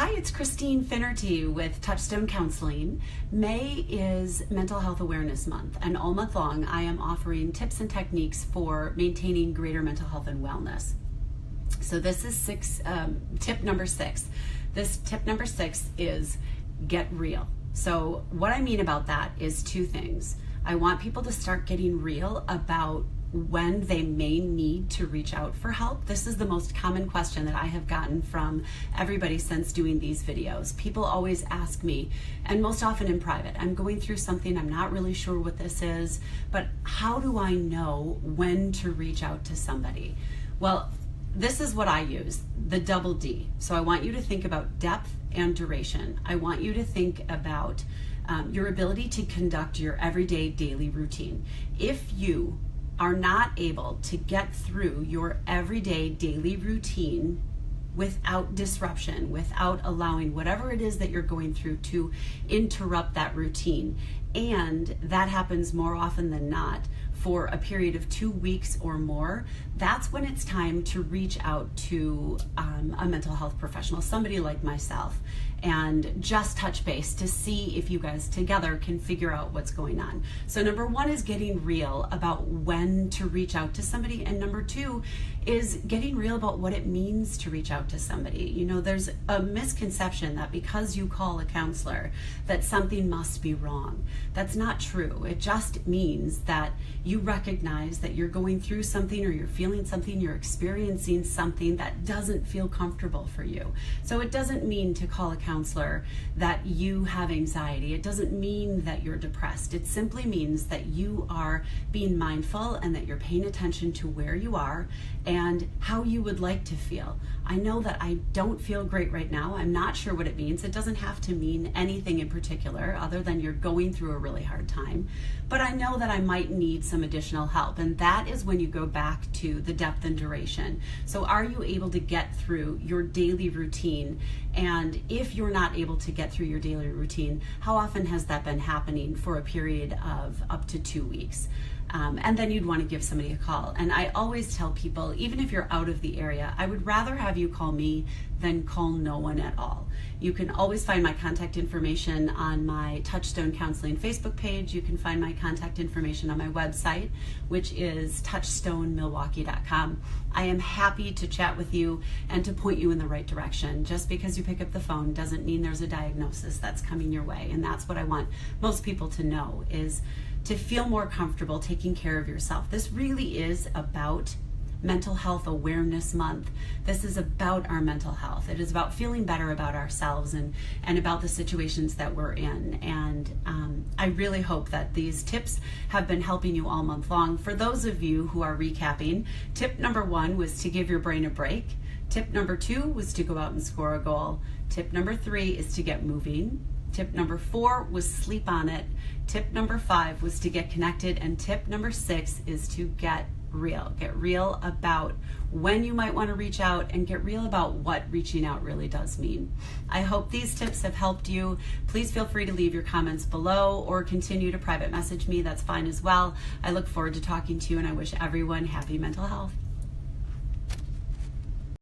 Hi, it's Christine Finnerty with Touchstone Counseling. May is Mental Health Awareness Month, and all month long I am offering tips and techniques for maintaining greater mental health and wellness. So this is tip number 6. This tip number 6 is get real. So what I mean about that is 2 things. I want people to start getting real about when they may need to reach out for help. This is the most common question that I have gotten from everybody since doing these videos. People always ask me, and most often in private, I'm going through something, I'm not really sure what this is, but how do I know when to reach out to somebody? Well, this is what I use, the double D. So I want you to think about depth and duration. I want you to think about your ability to conduct your everyday daily routine. If you are not able to get through your everyday daily routine without disruption, without allowing whatever it is that you're going through to interrupt that routine, and that happens more often than not for a period of 2 weeks or more, that's when it's time to reach out to a mental health professional, somebody like myself, and just touch base to see if you guys together can figure out what's going on. So number 1 is getting real about when to reach out to somebody, and number 2 is getting real about what it means to reach out to somebody. You know, there's a misconception that because you call a counselor that something must be wrong. That's not true. It just means that you recognize that you're going through something, or you're feeling something, you're experiencing something that doesn't feel comfortable for you. So it doesn't mean to call a counselor that you have anxiety. It doesn't mean that you're depressed. It simply means that you are being mindful and that you're paying attention to where you are and how you would like to feel. I know that I don't feel great right now. I'm not sure what it means. It doesn't have to mean anything in particular other than you're going through a really hard time. But I know that I might need some additional help, and that is when you go back to the depth and duration. So are you able to get through your daily routine? And if you're not able to get through your daily routine, how often has that been happening for a period of up to 2 weeks? And then you'd want to give somebody a call. And I always tell people, even if you're out of the area, I would rather have you call me than call no one at all. You can always find my contact information on my Touchstone Counseling Facebook page. You can find my contact information on my website, which is touchstonemilwaukee.com. I am happy to chat with you and to point you in the right direction. Just because you pick up the phone doesn't mean there's a diagnosis that's coming your way. And that's what I want most people to know, is to feel more comfortable taking care of yourself. This really is about Mental Health Awareness Month. This is about our mental health. It is about feeling better about ourselves and about the situations that we're in. And I really hope that these tips have been helping you all month long. For those of you who are recapping, tip number 1 was to give your brain a break. Tip number 2 was to go out and score a goal. Tip number 3 is to get moving. Tip number 4 was sleep on it. Tip number 5 was to get connected. And tip number 6 is to get real. Get real about when you might want to reach out, and get real about what reaching out really does mean. I hope these tips have helped you. Please feel free to leave your comments below or continue to private message me. That's fine as well. I look forward to talking to you, and I wish everyone happy mental health.